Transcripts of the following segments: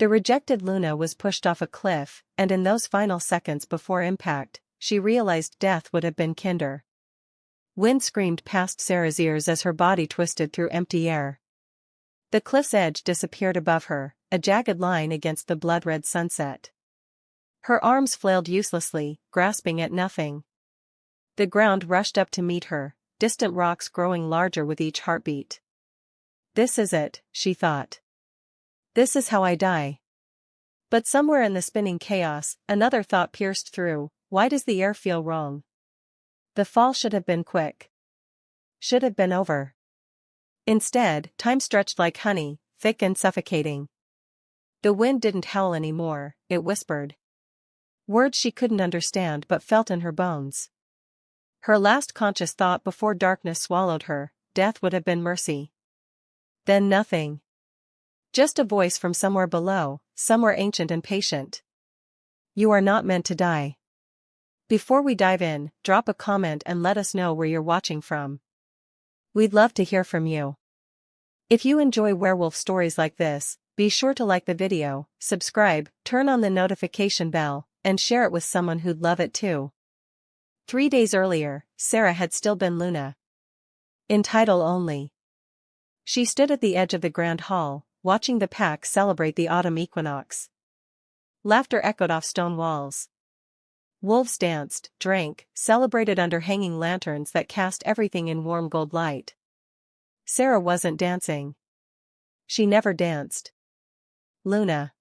The rejected Luna was pushed off a cliff, and in those final seconds before impact, she realized death would have been kinder. Wind screamed past Sera's ears as her body twisted through empty air. The cliff's edge disappeared above her, a jagged line against the blood-red sunset. Her arms flailed uselessly, grasping at nothing. The ground rushed up to meet her, distant rocks growing larger with each heartbeat. This is it, she thought. This is how I die. But somewhere in the spinning chaos, another thought pierced through: why does the air feel wrong? The fall should have been quick. Should have been over. Instead, time stretched like honey, thick and suffocating. The wind didn't howl anymore, it whispered. Words she couldn't understand but felt in her bones. Her last conscious thought before darkness swallowed her: death would have been mercy. Then nothing. Just a voice from somewhere below, somewhere ancient and patient. You are not meant to die. Before we dive in, drop a comment and let us know where you're watching from. We'd love to hear from you. If you enjoy werewolf stories like this, be sure to like the video, subscribe, turn on the notification bell, and share it with someone who'd love it too. 3 days earlier, Sera had still been Luna. In title only. She stood at the edge of the grand hall, watching the pack celebrate the autumn equinox. Laughter echoed off stone walls. Wolves danced, drank, celebrated under hanging lanterns that cast everything in warm gold light. Sera wasn't dancing. She never danced. Luna.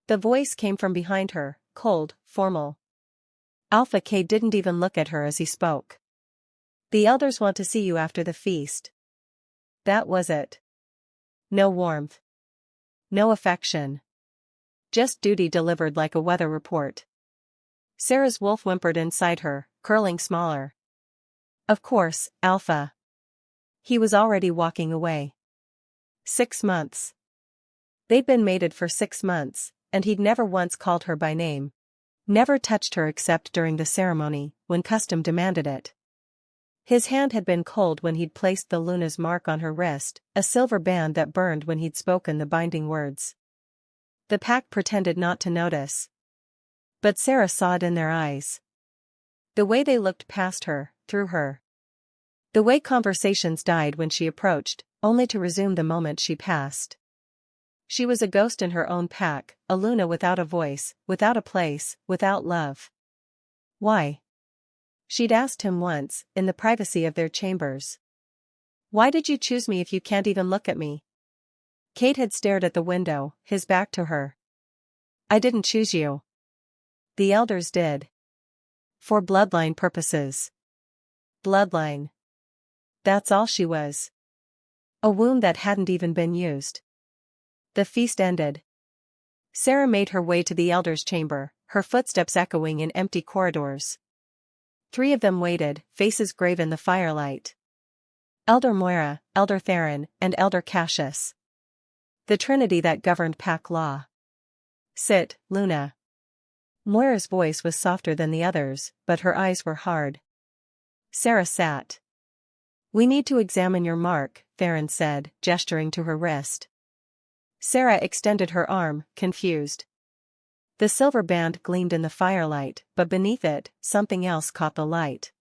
The voice came from behind her, cold, formal. Alpha K didn't even look at her as he spoke. The elders want to see you after the feast. That was it. No warmth. No affection. Just duty delivered like a weather report. Sera's wolf whimpered inside her, curling smaller. Of course, Alpha. He was already walking away. 6 months. They'd been mated for 6 months, and he'd never once called her by name. Never touched her except during the ceremony, when custom demanded it. His hand had been cold when he'd placed the Luna's mark on her wrist, a silver band that burned when he'd spoken the binding words. The pack pretended not to notice. But Sera saw it in their eyes. The way they looked past her, through her. The way conversations died when she approached, only to resume the moment she passed. She was a ghost in her own pack, a Luna without a voice, without a place, without love. Why? She'd asked him once, in the privacy of their chambers. Why did you choose me if you can't even look at me? Kate had stared at the window, his back to her. I didn't choose you. The elders did. For bloodline purposes. Bloodline. That's all she was. A wound that hadn't even been used. The feast ended. Sera made her way to the elders' chamber, her footsteps echoing in empty corridors. 3 of them waited, faces grave in the firelight. Elder Moira, Elder Theron, and Elder Cassius. The trinity that governed pack law. Sit, Luna. Moira's voice was softer than the others, but her eyes were hard. Sera sat. We need to examine your mark, Theron said, gesturing to her wrist. Sera extended her arm, confused. The silver band gleamed in the firelight, but beneath it, something else caught the light.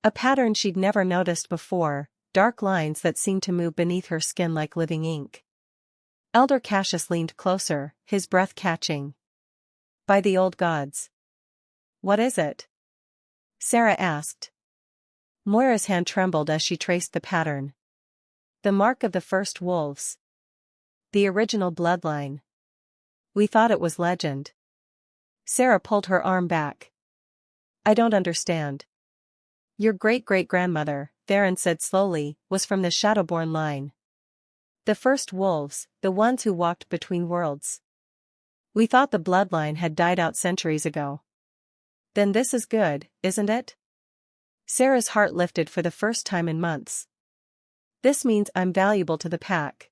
A pattern she'd never noticed before, dark lines that seemed to move beneath her skin like living ink. Elder Cassius leaned closer, his breath catching. By the old gods. What is it? Sera asked. Moira's hand trembled as she traced the pattern. The mark of the first wolves. The original bloodline. We thought it was legend. Sera pulled her arm back. I don't understand. Your great-great-grandmother, Theron said slowly, was from the Shadowborn line. The first wolves, the ones who walked between worlds. We thought the bloodline had died out centuries ago. Then this is good, isn't it? Sera's heart lifted for the first time in months. This means I'm valuable to the pack.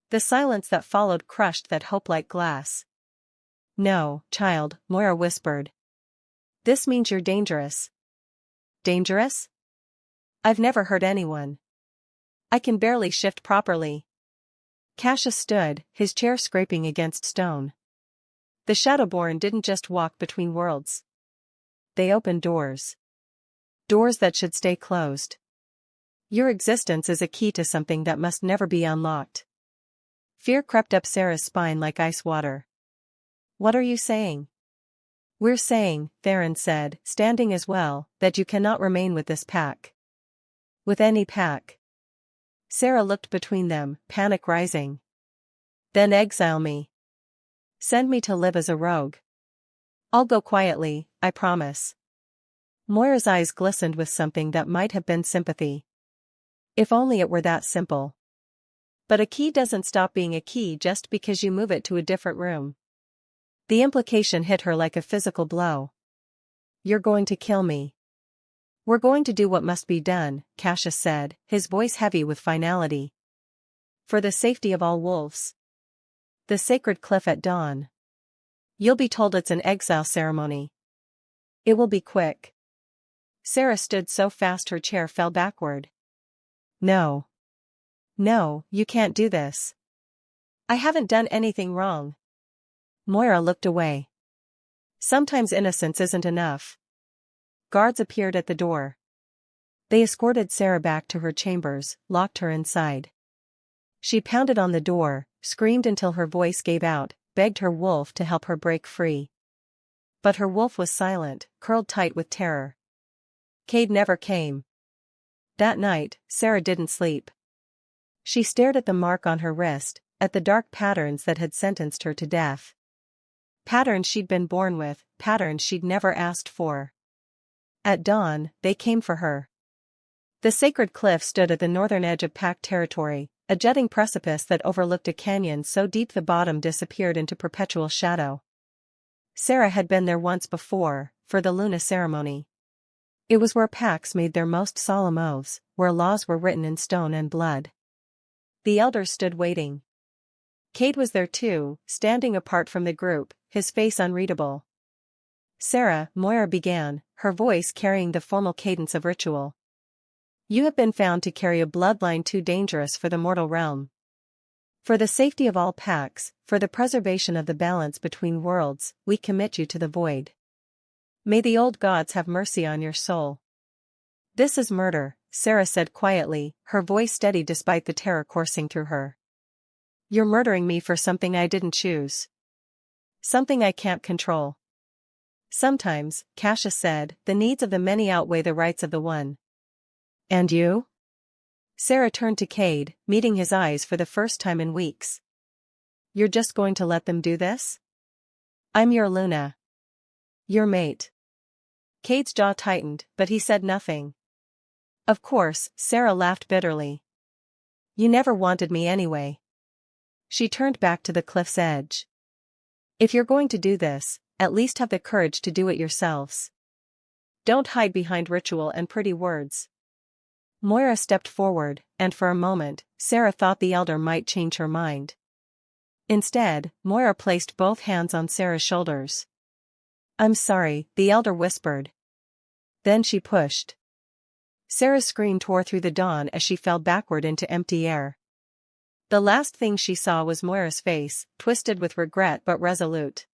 The silence that followed crushed that hope like glass. No, child, Moira whispered. This means you're dangerous. Dangerous? I've never hurt anyone. I can barely shift properly. Cassius stood, his chair scraping against stone. The Shadowborn didn't just walk between worlds. They opened doors. Doors that should stay closed. Your existence is a key to something that must never be unlocked. Fear crept up Sera's spine like ice water. What are you saying? We're saying, Theron said, standing as well, that you cannot remain with this pack. With any pack. Sera looked between them, panic rising. Then exile me. Send me to live as a rogue. I'll go quietly, I promise. Moira's eyes glistened with something that might have been sympathy. If only it were that simple. But a key doesn't stop being a key just because you move it to a different room. The implication hit her like a physical blow. You're going to kill me. We're going to do what must be done, Cassius said, his voice heavy with finality. For the safety of all wolves. The sacred cliff at dawn. You'll be told it's an exile ceremony. It will be quick. Sera stood so fast her chair fell backward. No. No, you can't do this. I haven't done anything wrong. Moira looked away. Sometimes innocence isn't enough. Guards appeared at the door. They escorted Sera back to her chambers, locked her inside. She pounded on the door, screamed until her voice gave out, begged her wolf to help her break free. But her wolf was silent, curled tight with terror. Cade never came. That night, Sera didn't sleep. She stared at the mark on her wrist, at the dark patterns that had sentenced her to death. Patterns she'd been born with, patterns she'd never asked for. At dawn, they came for her. The sacred cliff stood at the northern edge of Pact territory, a jutting precipice that overlooked a canyon so deep the bottom disappeared into perpetual shadow. Sera had been there once before, for the Luna ceremony. It was where pacts made their most solemn oaths, where laws were written in stone and blood. The elders stood waiting. Cade was there too, standing apart from the group, his face unreadable. Sera, Moira began, her voice carrying the formal cadence of ritual. You have been found to carry a bloodline too dangerous for the mortal realm. For the safety of all pacts, for the preservation of the balance between worlds, we commit you to the void. May the old gods have mercy on your soul. This is murder, Sera said quietly, her voice steady despite the terror coursing through her. You're murdering me for something I didn't choose. Something I can't control. Sometimes, Cassius said, the needs of the many outweigh the rights of the one. And you? Sera turned to Cade, meeting his eyes for the first time in weeks. You're just going to let them do this? I'm your Luna. Your mate. Cade's jaw tightened, but he said nothing. Of course, Sera laughed bitterly. You never wanted me anyway. She turned back to the cliff's edge. If you're going to do this, at least have the courage to do it yourselves. Don't hide behind ritual and pretty words. Moira stepped forward, and for a moment, Sera thought the elder might change her mind. Instead, Moira placed both hands on Sera's shoulders. I'm sorry, the elder whispered. Then she pushed. Sera's scream tore through the dawn as she fell backward into empty air. The last thing she saw was Moira's face, twisted with regret but resolute.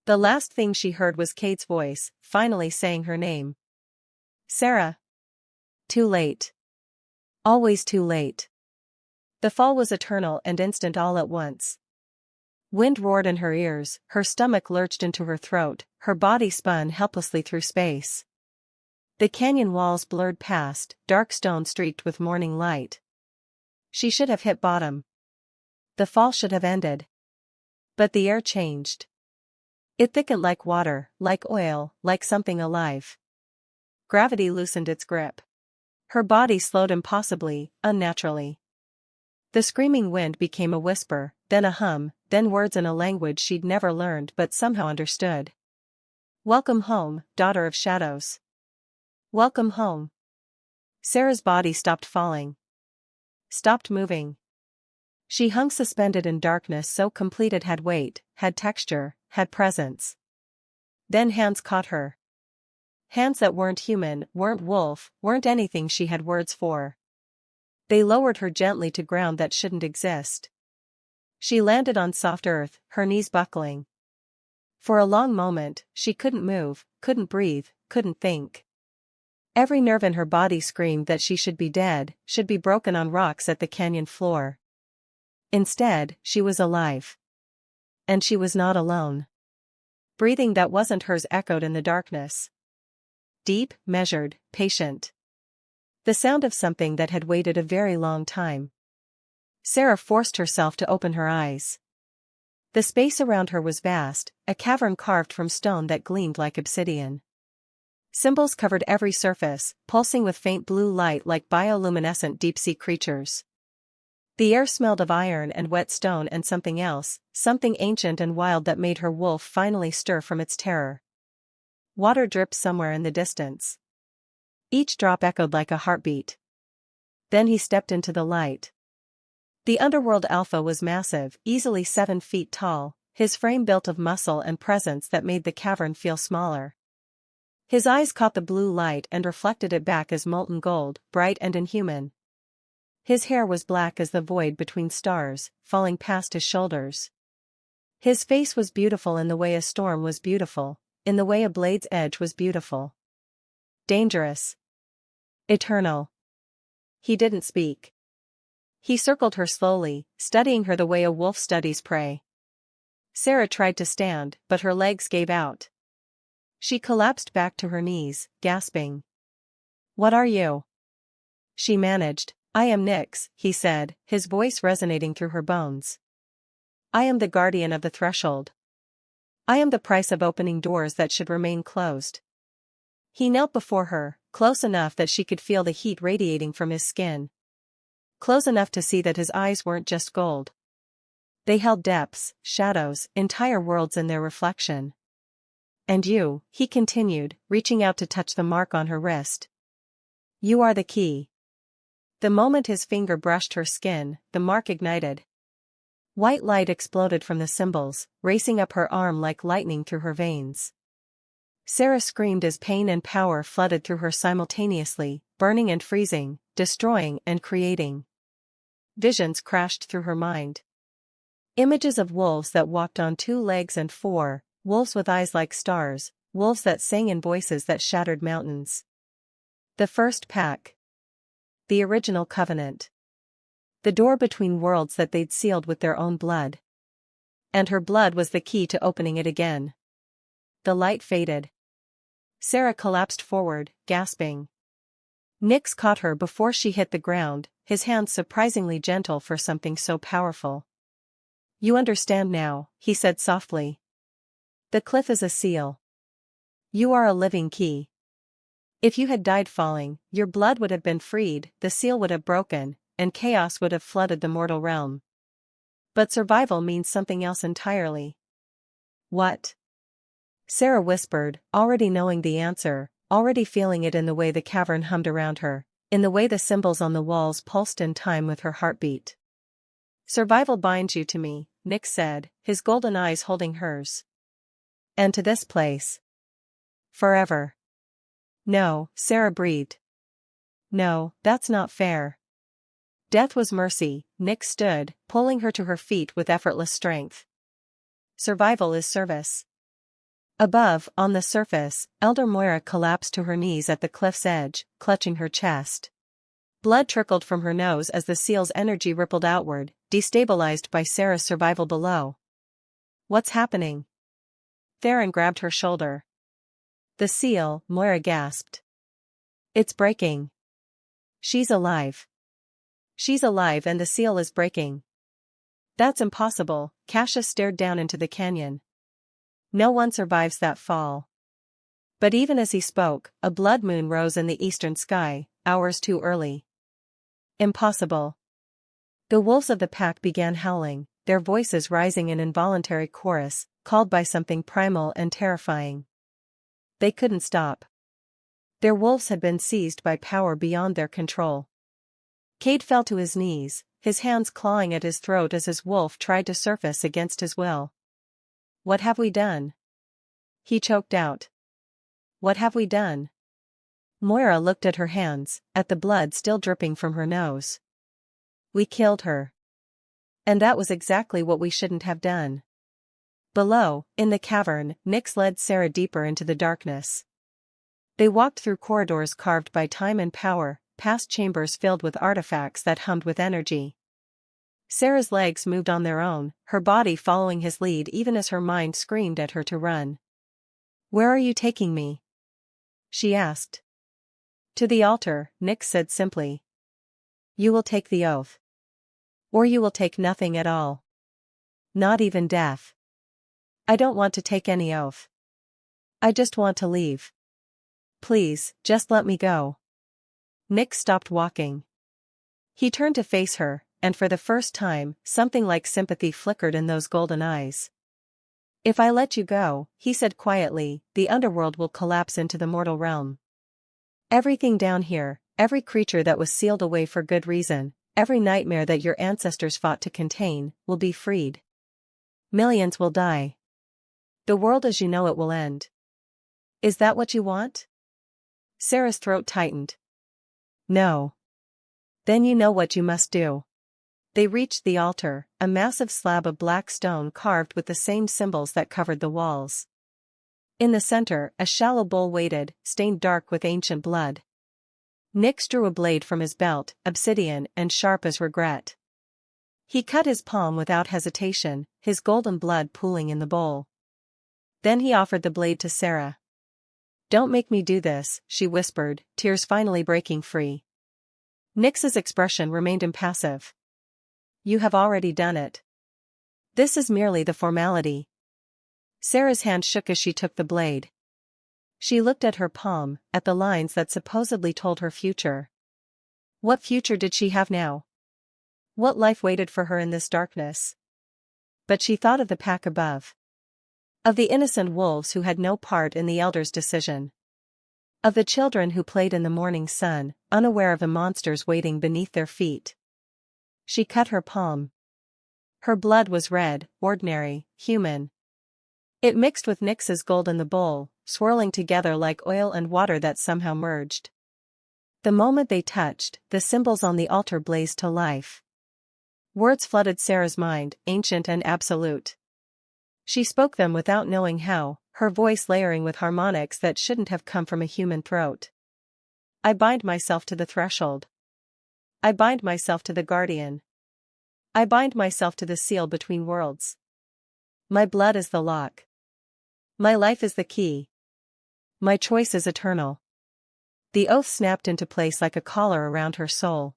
The last thing she heard was Cade's voice, finally saying her name. Sera. Too late. Always too late. The fall was eternal and instant all at once. Wind roared in her ears, her stomach lurched into her throat, her body spun helplessly through space. The canyon walls blurred past, dark stone streaked with morning light. She should have hit bottom. The fall should have ended. But the air changed. It thickened like water, like oil, like something alive. Gravity loosened its grip. Her body slowed impossibly, unnaturally. The screaming wind became a whisper, then a hum, then words in a language she'd never learned but somehow understood. Welcome home, daughter of shadows. Welcome home. Sera's body stopped falling. Stopped moving. She hung suspended in darkness so complete it had weight, had texture, had presence. Then hands caught her. Hands that weren't human, weren't wolf, weren't anything she had words for. They lowered her gently to ground that shouldn't exist. She landed on soft earth, her knees buckling. For a long moment, she couldn't move, couldn't breathe, couldn't think. Every nerve in her body screamed that she should be dead, should be broken on rocks at the canyon floor. Instead, she was alive. And she was not alone. Breathing that wasn't hers echoed in the darkness. Deep, measured, patient. The sound of something that had waited a very long time. Sera forced herself to open her eyes. The space around her was vast, a cavern carved from stone that gleamed like obsidian. Symbols covered every surface, pulsing with faint blue light like bioluminescent deep-sea creatures. The air smelled of iron and wet stone and something else, something ancient and wild that made her wolf finally stir from its terror. Water dripped somewhere in the distance. Each drop echoed like a heartbeat. Then he stepped into the light. The Underworld Alpha was massive, easily 7 feet tall, his frame built of muscle and presence that made the cavern feel smaller. His eyes caught the blue light and reflected it back as molten gold, bright and inhuman. His hair was black as the void between stars, falling past his shoulders. His face was beautiful in the way a storm was beautiful, in the way a blade's edge was beautiful. Dangerous. Eternal. He didn't speak. He circled her slowly, studying her the way a wolf studies prey. Sera tried to stand, but her legs gave out. She collapsed back to her knees, gasping. "What are you?" She managed. "I am Nyx," he said, his voice resonating through her bones. "I am the guardian of the threshold. I am the price of opening doors that should remain closed." He knelt before her, close enough that she could feel the heat radiating from his skin. Close enough to see that his eyes weren't just gold. They held depths, shadows, entire worlds in their reflection. "And you," he continued, reaching out to touch the mark on her wrist. "You are the key." The moment his finger brushed her skin, the mark ignited. White light exploded from the symbols, racing up her arm like lightning through her veins. Sera screamed as pain and power flooded through her simultaneously, burning and freezing, destroying and creating. Visions crashed through her mind. Images of wolves that walked on 2 legs and 4, wolves with eyes like stars, wolves that sang in voices that shattered mountains. The first pack. The original covenant. The door between worlds that they'd sealed with their own blood. And her blood was the key to opening it again. The light faded. Sera collapsed forward, gasping. Nyx caught her before she hit the ground, his hands surprisingly gentle for something so powerful. "You understand now," he said softly. "The cliff is a seal. You are a living key. If you had died falling, your blood would have been freed, the seal would have broken, and chaos would have flooded the mortal realm. But survival means something else entirely." "What?" Sera whispered, already knowing the answer, already feeling it in the way the cavern hummed around her, in the way the symbols on the walls pulsed in time with her heartbeat. "Survival binds you to me," Nyx said, his golden eyes holding hers. "And to this place. Forever." "No," Sera breathed. "No, that's not fair." Death was mercy. Nyx stood, pulling her to her feet with effortless strength. "Survival is service." Above, on the surface, Elder Moira collapsed to her knees at the cliff's edge, clutching her chest. Blood trickled from her nose as the seal's energy rippled outward, destabilized by Sera's survival below. "What's happening?" Theron grabbed her shoulder. "The seal," Moira gasped. "It's breaking." "She's alive." "She's alive and the seal is breaking." "That's impossible," Cassius stared down into the canyon. "No one survives that fall." But even as he spoke, a blood moon rose in the eastern sky, hours too early. "Impossible." The wolves of the pack began howling, their voices rising in involuntary chorus, called by something primal and terrifying. They couldn't stop. Their wolves had been seized by power beyond their control. Cade fell to his knees, his hands clawing at his throat as his wolf tried to surface against his will. "What have we done?" he choked out. "What have we done?" Moira looked at her hands, at the blood still dripping from her nose. "We killed her." And that was exactly what we shouldn't have done. Below, in the cavern, Nyx led Sera deeper into the darkness. They walked through corridors carved by time and power, past chambers filled with artifacts that hummed with energy. Sera's legs moved on their own, her body following his lead even as her mind screamed at her to run. "Where are you taking me?" she asked. "To the altar," Nyx said simply. "You will take the oath. Or you will take nothing at all. Not even death." "I don't want to take any oath. I just want to leave. Please, just let me go." Nyx stopped walking. He turned to face her, and for the first time, something like sympathy flickered in those golden eyes. "If I let you go," he said quietly, "the underworld will collapse into the mortal realm. Everything down here, every creature that was sealed away for good reason, every nightmare that your ancestors fought to contain, will be freed. Millions will die. The world as you know it will end. Is that what you want?" Sera's throat tightened. "No." "Then you know what you must do." They reached the altar, a massive slab of black stone carved with the same symbols that covered the walls. In the center, a shallow bowl waited, stained dark with ancient blood. Nyx drew a blade from his belt, obsidian and sharp as regret. He cut his palm without hesitation, his golden blood pooling in the bowl. Then he offered the blade to Sera. "Don't make me do this," she whispered, tears finally breaking free. Nyx's expression remained impassive. "You have already done it. This is merely the formality." Sera's hand shook as she took the blade. She looked at her palm, at the lines that supposedly told her future. What future did she have now? What life waited for her in this darkness? But she thought of the pack above. Of the innocent wolves who had no part in the Elder's decision. Of the children who played in the morning sun, unaware of the monsters waiting beneath their feet. She cut her palm. Her blood was red, ordinary, human. It mixed with Nyx's gold in the bowl, swirling together like oil and water that somehow merged. The moment they touched, the symbols on the altar blazed to life. Words flooded Sera's mind, ancient and absolute. She spoke them without knowing how, her voice layering with harmonics that shouldn't have come from a human throat. "I bind myself to the threshold. I bind myself to the guardian. I bind myself to the seal between worlds. My blood is the lock. My life is the key. My choice is eternal." The oath snapped into place like a collar around her soul.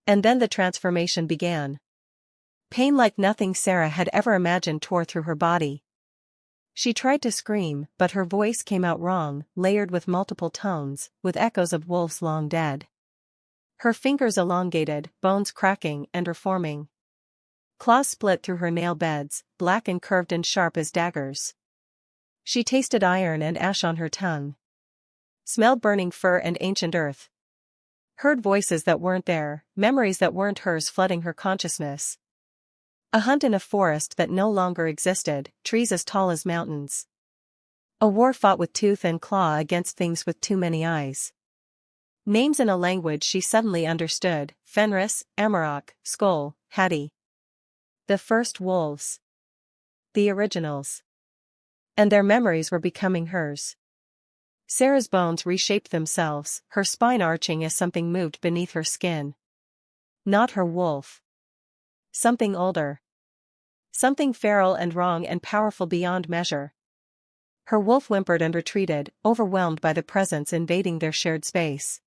And then the transformation began. Pain like nothing Sera had ever imagined tore through her body. She tried to scream, but her voice came out wrong, layered with multiple tones, with echoes of wolves long dead. Her fingers elongated, bones cracking and reforming. Claws split through her nail beds, black and curved and sharp as daggers. She tasted iron and ash on her tongue. Smelled burning fur and ancient earth. Heard voices that weren't there, memories that weren't hers flooding her consciousness. A hunt in a forest that no longer existed, trees as tall as mountains. A war fought with tooth and claw against things with too many eyes. Names in a language she suddenly understood: Fenris, Amarok, Skoll, Hattie. The first wolves. The originals. And their memories were becoming hers. Sera's bones reshaped themselves, her spine arching as something moved beneath her skin. Not her wolf. Something older. Something feral and wrong and powerful beyond measure. Her wolf whimpered and retreated, overwhelmed by the presence invading their shared space.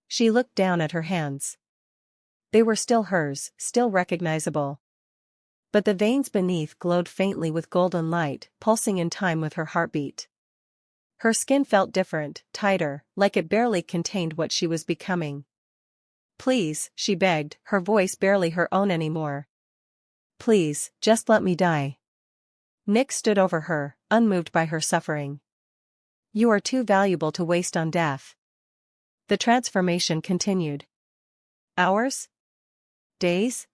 She looked down at her hands. They were still hers, still recognizable. But the veins beneath glowed faintly with golden light, pulsing in time with her heartbeat. Her skin felt different, tighter, like it barely contained what she was becoming. "Please," she begged, her voice barely her own anymore. "Please, just let me die." Nyx stood over her, unmoved by her suffering. "You are too valuable to waste on death." The transformation continued. Hours? Days?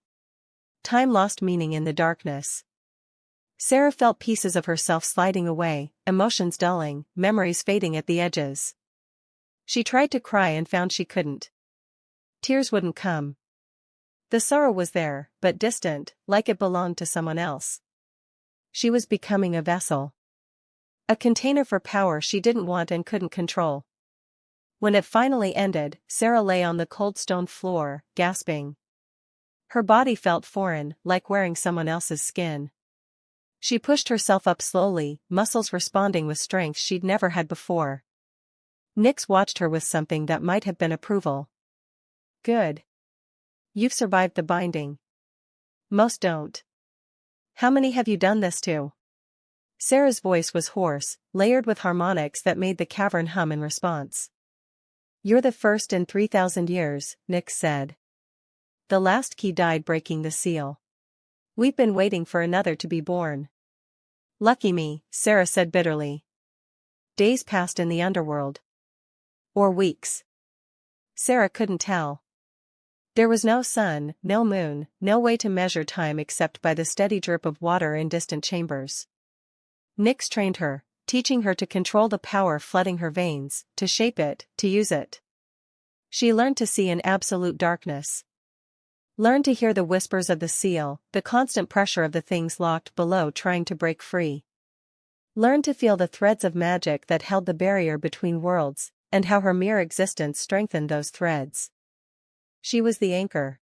Time lost meaning in the darkness. Sera felt pieces of herself sliding away, emotions dulling, memories fading at the edges. She tried to cry and found she couldn't. Tears wouldn't come. The sorrow was there, but distant, like it belonged to someone else. She was becoming a vessel. A container for power she didn't want and couldn't control. When it finally ended, Sera lay on the cold stone floor, gasping. Her body felt foreign, like wearing someone else's skin. She pushed herself up slowly, muscles responding with strength she'd never had before. Nyx watched her with something that might have been approval. Good. You've survived the binding. Most don't. How many have you done this to? Sera's voice was hoarse, layered with harmonics that made the cavern hum in response. You're the first in 3,000 years, Nyx said. The last key died breaking the seal. We've been waiting for another to be born. Lucky me, Sera said bitterly. Days passed in the underworld. Or weeks. Sera couldn't tell. There was no sun, no moon, no way to measure time except by the steady drip of water in distant chambers. Nyx trained her, teaching her to control the power flooding her veins, to shape it, to use it. She learned to see in absolute darkness. Learned to hear the whispers of the seal, the constant pressure of the things locked below trying to break free. Learned to feel the threads of magic that held the barrier between worlds, and how her mere existence strengthened those threads. She was the anchor.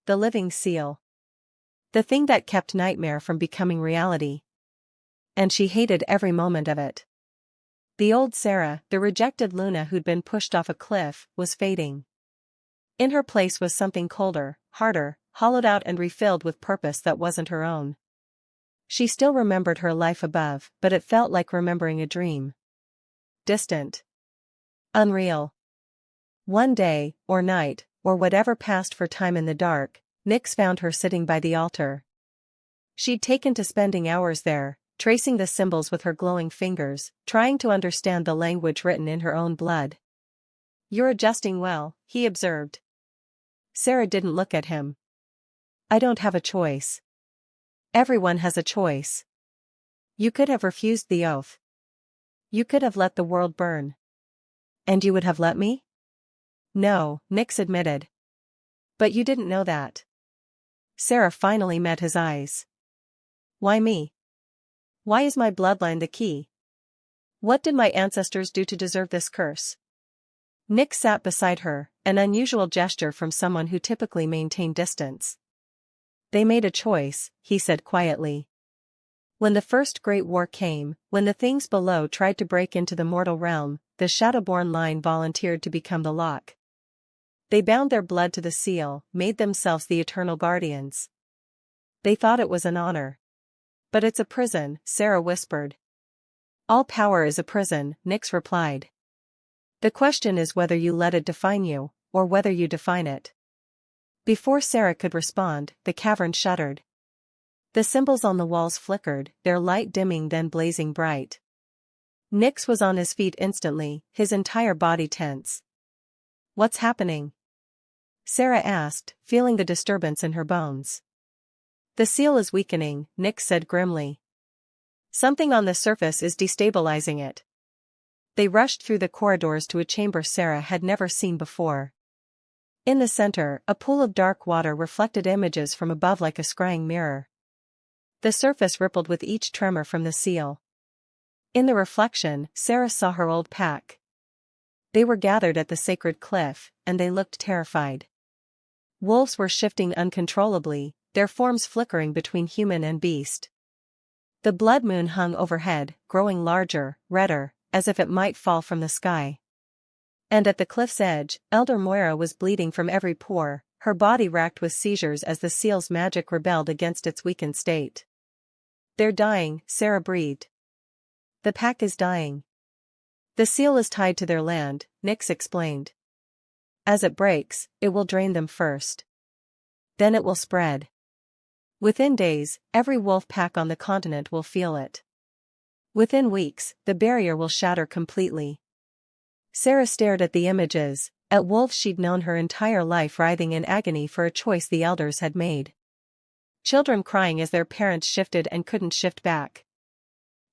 The living seal. The thing that kept nightmare from becoming reality. And she hated every moment of it. The old Sera, the rejected Luna who'd been pushed off a cliff, was fading. In her place was something colder, harder, hollowed out and refilled with purpose that wasn't her own. She still remembered her life above, but it felt like remembering a dream. Distant. Unreal. One day, or night, or whatever passed for time in the dark, Nyx found her sitting by the altar. She'd taken to spending hours there, tracing the symbols with her glowing fingers, trying to understand the language written in her own blood. You're adjusting well, he observed. Sera didn't look at him. I don't have a choice. Everyone has a choice. You could have refused the oath. You could have let the world burn. And you would have let me? No, Nyx admitted. But you didn't know that. Sera finally met his eyes. Why me? Why is my bloodline the key? What did my ancestors do to deserve this curse? Nyx sat beside her, an unusual gesture from someone who typically maintained distance. They made a choice, he said quietly. When the first Great War came, when the things below tried to break into the mortal realm, the Shadowborn line volunteered to become the lock. They bound their blood to the seal, made themselves the eternal guardians. They thought it was an honor. But it's a prison, Sera whispered. All power is a prison, Nyx replied. The question is whether you let it define you, or whether you define it. Before Sera could respond, the cavern shuddered. The symbols on the walls flickered, their light dimming then blazing bright. Nyx was on his feet instantly, his entire body tense. What's happening? Sera asked, feeling the disturbance in her bones. The seal is weakening, Nyx said grimly. Something on the surface is destabilizing it. They rushed through the corridors to a chamber Sera had never seen before. In the center, a pool of dark water reflected images from above like a scrying mirror. The surface rippled with each tremor from the seal. In the reflection, Sera saw her old pack. They were gathered at the sacred cliff, and they looked terrified. Wolves were shifting uncontrollably, their forms flickering between human and beast. The blood moon hung overhead, growing larger, redder, as if it might fall from the sky. And at the cliff's edge, Elder Moira was bleeding from every pore, her body racked with seizures as the seal's magic rebelled against its weakened state. They're dying, Sera breathed. The pack is dying. The seal is tied to their land, Nyx explained. As it breaks, it will drain them first. Then it will spread. Within days, every wolf pack on the continent will feel it. Within weeks, the barrier will shatter completely. Sera stared at the images, at wolves she'd known her entire life writhing in agony for a choice the elders had made. Children crying as their parents shifted and couldn't shift back.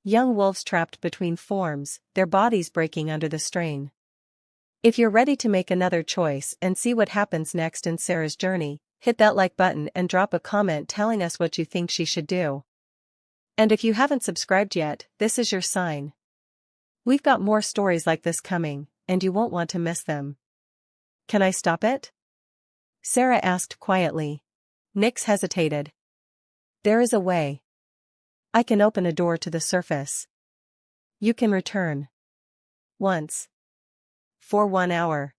Young wolves trapped between forms, their bodies breaking under the strain. If you're ready to make another choice and see what happens next in Sera's journey, hit that like button and drop a comment telling us what you think she should do. And if you haven't subscribed yet, this is your sign. We've got more stories like this coming, and you won't want to miss them. Can I stop it? Sera asked quietly. Nyx hesitated. There is a way. I can open a door to the surface. You can return. Once. For 1 hour.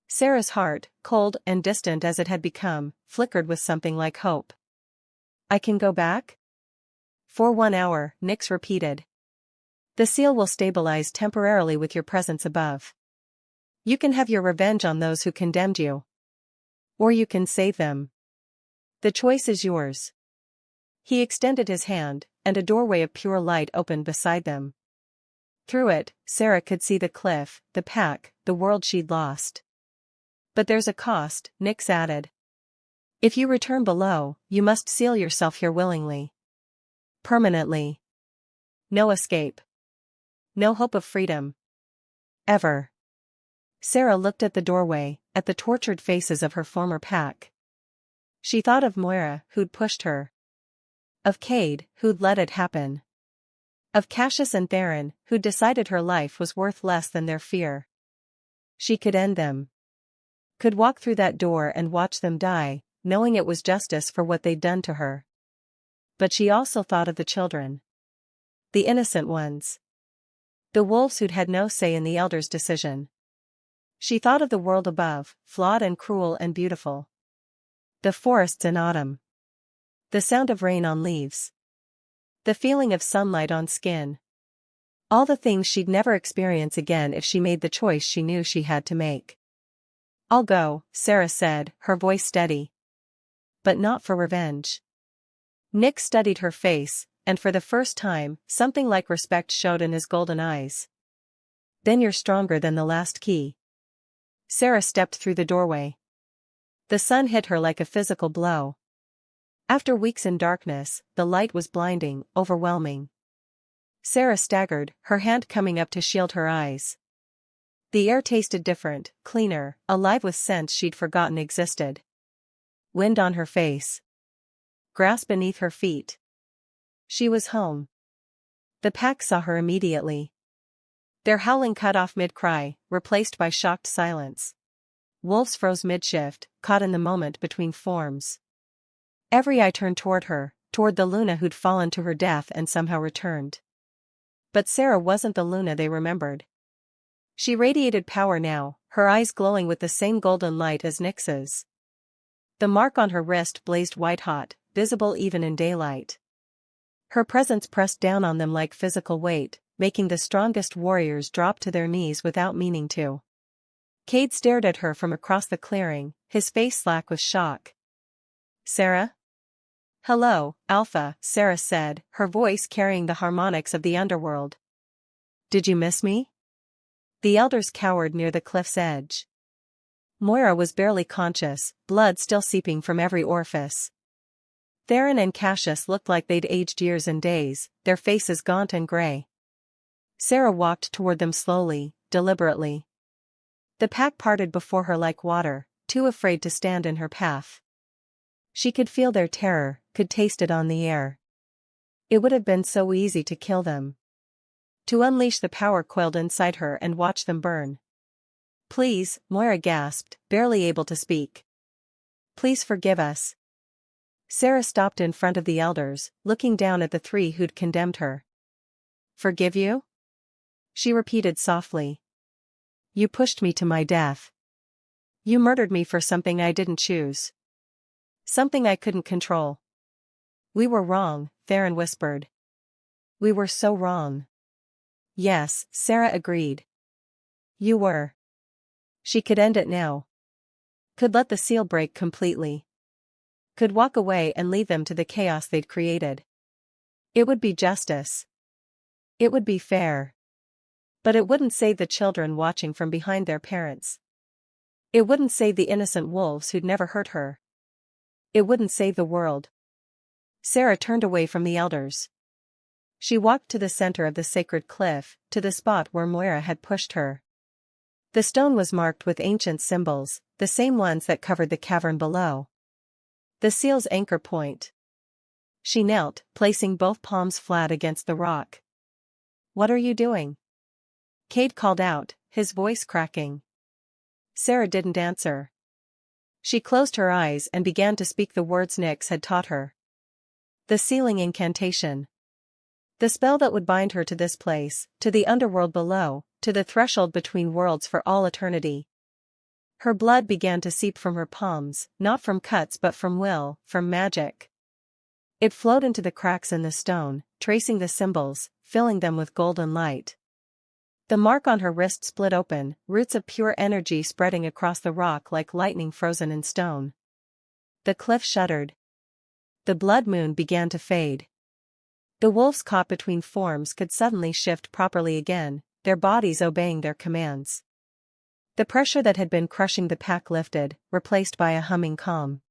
Sera's heart, cold and distant as it had become, flickered with something like hope. I can go back? For 1 hour, Nyx repeated. The seal will stabilize temporarily with your presence above. You can have your revenge on those who condemned you. Or you can save them. The choice is yours. He extended his hand, and a doorway of pure light opened beside them. Through it, Sera could see the cliff, the pack, the world she'd lost. But there's a cost, Nyx added. If you return below, you must seal yourself here willingly. Permanently. No escape. No hope of freedom. Ever. Sera looked at the doorway, at the tortured faces of her former pack. She thought of Moira, who'd pushed her. Of Cade, who'd let it happen. Of Cassius and Theron, who'd decided her life was worth less than their fear. She could end them. Could walk through that door and watch them die, knowing it was justice for what they'd done to her. But she also thought of the children. The innocent ones. The wolves who'd had no say in the elders' decision. She thought of the world above, flawed and cruel and beautiful. The forests in autumn. The sound of rain on leaves. The feeling of sunlight on skin. All the things she'd never experience again if she made the choice she knew she had to make. I'll go, Sera said, her voice steady. But not for revenge. Nyx studied her face, and for the first time, something like respect showed in his golden eyes. Then you're stronger than the last key. Sera stepped through the doorway. The sun hit her like a physical blow. After weeks in darkness, the light was blinding, overwhelming. Sera staggered, her hand coming up to shield her eyes. The air tasted different, cleaner, alive with scents she'd forgotten existed. Wind on her face. Grass beneath her feet. She was home. The pack saw her immediately. Their howling cut off mid-cry, replaced by shocked silence. Wolves froze mid-shift, caught in the moment between forms. Every eye turned toward her, toward the Luna who'd fallen to her death and somehow returned. But Sera wasn't the Luna they remembered. She radiated power now, her eyes glowing with the same golden light as Nyx's. The mark on her wrist blazed white-hot, visible even in daylight. Her presence pressed down on them like physical weight, making the strongest warriors drop to their knees without meaning to. Cade stared at her from across the clearing, his face slack with shock. Sera? Hello, Alpha, Sera said, her voice carrying the harmonics of the underworld. Did you miss me? The elders cowered near the cliff's edge. Moira was barely conscious, blood still seeping from every orifice. Theron and Cassius looked like they'd aged years and days, their faces gaunt and gray. Sera walked toward them slowly, deliberately. The pack parted before her like water, too afraid to stand in her path. She could feel their terror, could taste it on the air. It would have been so easy to kill them. To unleash the power coiled inside her and watch them burn. Please, Moira gasped, barely able to speak. Please forgive us. Sera stopped in front of the elders, looking down at the three who'd condemned her. Forgive you? She repeated softly. You pushed me to my death. You murdered me for something I didn't choose. Something I couldn't control. We were wrong, Theron whispered. We were so wrong. Yes, Sera agreed. You were. She could end it now. Could let the seal break completely. Could walk away and leave them to the chaos they'd created. It would be justice. It would be fair. But it wouldn't save the children watching from behind their parents. It wouldn't save the innocent wolves who'd never hurt her. It wouldn't save the world. Sera turned away from the elders. She walked to the center of the sacred cliff, to the spot where Moira had pushed her. The stone was marked with ancient symbols, the same ones that covered the cavern below. The seal's anchor point. She knelt, placing both palms flat against the rock. "What are you doing?" Cade called out, his voice cracking. Sera didn't answer. She closed her eyes and began to speak the words Nyx had taught her. The sealing incantation. The spell that would bind her to this place, to the underworld below, to the threshold between worlds for all eternity. Her blood began to seep from her palms, not from cuts but from will, from magic. It flowed into the cracks in the stone, tracing the symbols, filling them with golden light. The mark on her wrist split open, roots of pure energy spreading across the rock like lightning frozen in stone. The cliff shuddered. The blood moon began to fade. The wolves caught between forms could suddenly shift properly again, their bodies obeying their commands. The pressure that had been crushing the pack lifted, replaced by a humming calm.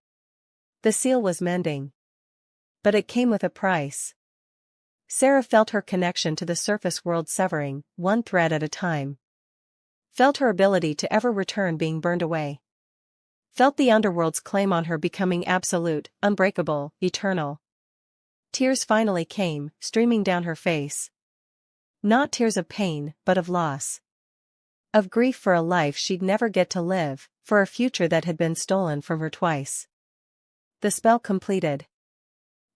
The seal was mending. But it came with a price. Sera felt her connection to the surface world severing, one thread at a time. Felt her ability to ever return being burned away. Felt the underworld's claim on her becoming absolute, unbreakable, eternal. Tears finally came, streaming down her face. Not tears of pain, but of loss. Of grief for a life she'd never get to live, for a future that had been stolen from her twice. The spell completed.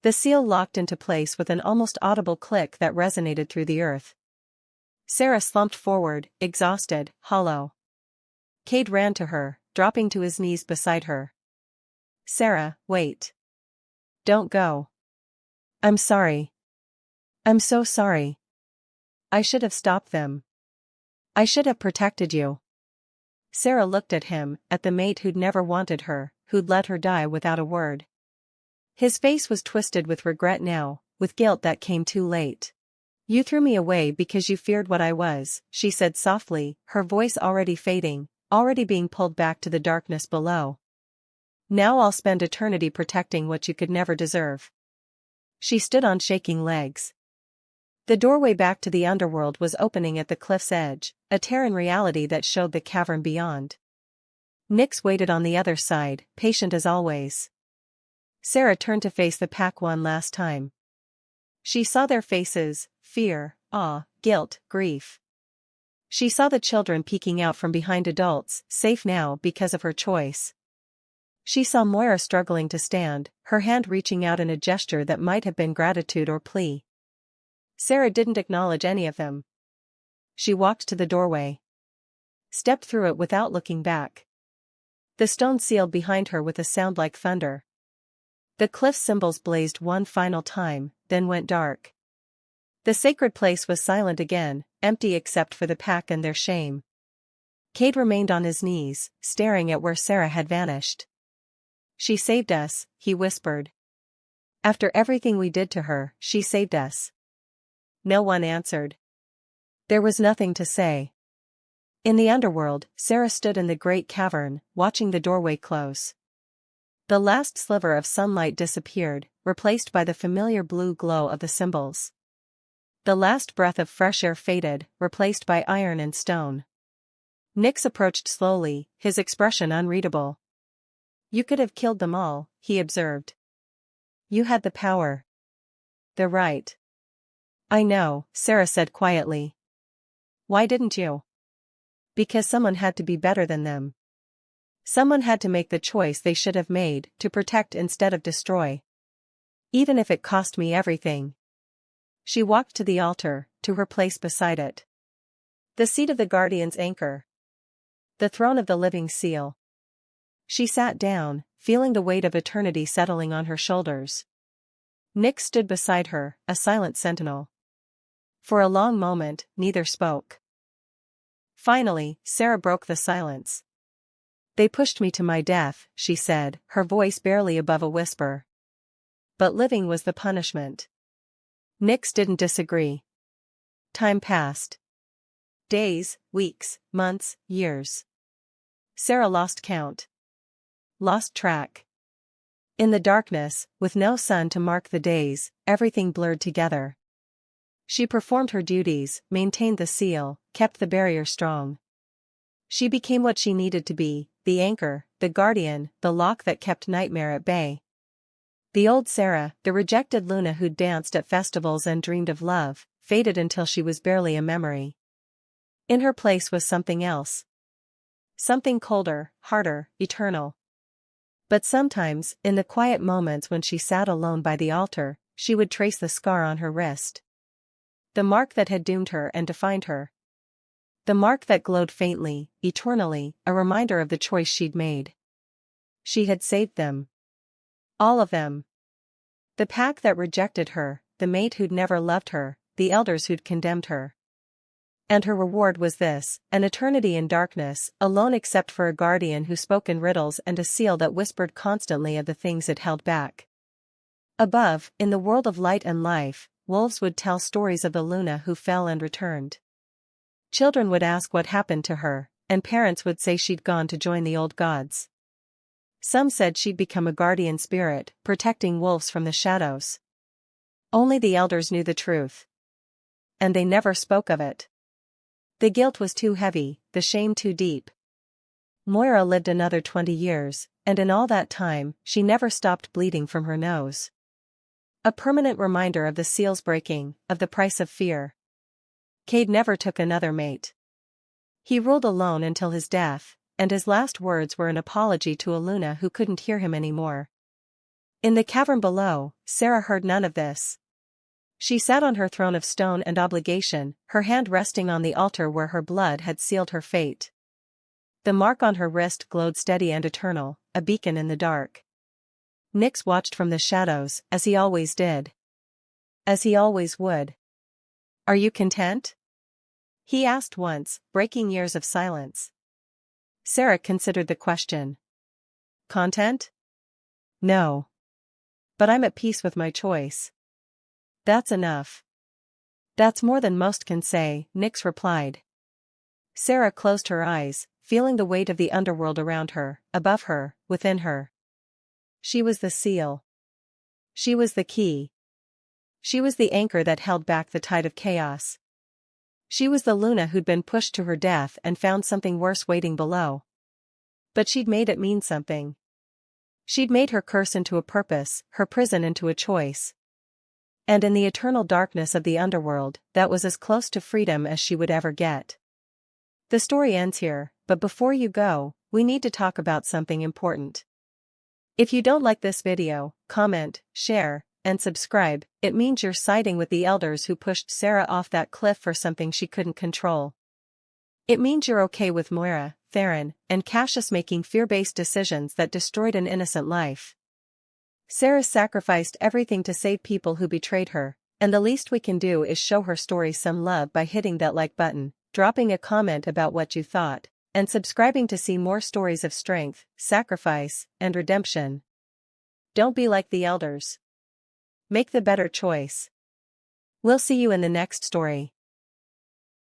The seal locked into place with an almost audible click that resonated through the earth. Sera slumped forward, exhausted, hollow. Cade ran to her, dropping to his knees beside her. "Sera, wait. Don't go. I'm sorry. I'm so sorry. I should have stopped them. I should have protected you." Sera looked at him, at the mate who'd never wanted her, who'd let her die without a word. His face was twisted with regret now, with guilt that came too late. "You threw me away because you feared what I was," she said softly, her voice already fading, already being pulled back to the darkness below. "Now I'll spend eternity protecting what you could never deserve." She stood on shaking legs. The doorway back to the underworld was opening at the cliff's edge, a tear in reality that showed the cavern beyond. Nyx waited on the other side, patient as always. Sera turned to face the pack one last time. She saw their faces, fear, awe, guilt, grief. She saw the children peeking out from behind adults, safe now because of her choice. She saw Moira struggling to stand, her hand reaching out in a gesture that might have been gratitude or plea. Sera didn't acknowledge any of them. She walked to the doorway. Stepped through it without looking back. The stone sealed behind her with a sound like thunder. The cliff symbols blazed one final time, then went dark. The sacred place was silent again, empty except for the pack and their shame. Cade remained on his knees, staring at where Sera had vanished. "She saved us," he whispered. "After everything we did to her, she saved us." No one answered. There was nothing to say. In the underworld, Sera stood in the great cavern, watching the doorway close. The last sliver of sunlight disappeared, replaced by the familiar blue glow of the symbols. The last breath of fresh air faded, replaced by iron and stone. Nyx approached slowly, his expression unreadable. "You could have killed them all," he observed. "You had the power. The right." "I know," Sera said quietly. "Why didn't you?" "Because someone had to be better than them. Someone had to make the choice they should have made, to protect instead of destroy. Even if it cost me everything." She walked to the altar, to her place beside it. The seat of the Guardian's anchor. The throne of the living seal. She sat down, feeling the weight of eternity settling on her shoulders. Nyx stood beside her, a silent sentinel. For a long moment, neither spoke. Finally, Sera broke the silence. "They pushed me to my death," she said, her voice barely above a whisper. "But living was the punishment." Nyx didn't disagree. Time passed. Days, weeks, months, years. Sera lost count. Lost track. In the darkness, with no sun to mark the days, everything blurred together. She performed her duties, maintained the seal, kept the barrier strong. She became what she needed to be, the anchor, the guardian, the lock that kept nightmare at bay. The old Sera, the rejected Luna who'd danced at festivals and dreamed of love, faded until she was barely a memory. In her place was something else. Something colder, harder, eternal. But sometimes, in the quiet moments when she sat alone by the altar, she would trace the scar on her wrist. The mark that had doomed her and defined her. The mark that glowed faintly, eternally, a reminder of the choice she'd made. She had saved them. All of them. The pack that rejected her, the mate who'd never loved her, the elders who'd condemned her. And her reward was this, an eternity in darkness, alone except for a guardian who spoke in riddles and a seal that whispered constantly of the things it held back. Above, in the world of light and life, wolves would tell stories of the Luna who fell and returned. Children would ask what happened to her, and parents would say she'd gone to join the old gods. Some said she'd become a guardian spirit, protecting wolves from the shadows. Only the elders knew the truth. And they never spoke of it. The guilt was too heavy, the shame too deep. Moira lived another 20 years, and in all that time, she never stopped bleeding from her nose. A permanent reminder of the seals breaking, of the price of fear. Cade never took another mate. He ruled alone until his death, and his last words were an apology to a Luna who couldn't hear him anymore. In the cavern below, Sera heard none of this. She sat on her throne of stone and obligation, her hand resting on the altar where her blood had sealed her fate. The mark on her wrist glowed steady and eternal, a beacon in the dark. Nyx watched from the shadows, as he always did. As he always would. "Are you content?" he asked once, breaking years of silence. Sera considered the question. Content? No. But I'm at peace with my choice. That's enough. That's more than most can say, Nyx replied. Sera closed her eyes, feeling the weight of the underworld around her, above her, within her. She was the seal. She was the key. She was the anchor that held back the tide of chaos. She was the Luna who'd been pushed to her death and found something worse waiting below. But she'd made it mean something. She'd made her curse into a purpose, her prison into a choice. And in the eternal darkness of the underworld, that was as close to freedom as she would ever get. The story ends here, but before you go, we need to talk about something important. If you don't like this video, comment, share, and subscribe. It means you're siding with the elders who pushed Sera off that cliff for something she couldn't control. It means you're okay with Moira, Theron, and Cassius making fear-based decisions that destroyed an innocent life. Sera sacrificed everything to save people who betrayed her, and the least we can do is show her story some love by hitting that like button, dropping a comment about what you thought, and subscribing to see more stories of strength, sacrifice, and redemption. Don't be like the elders. Make the better choice. We'll see you in the next story.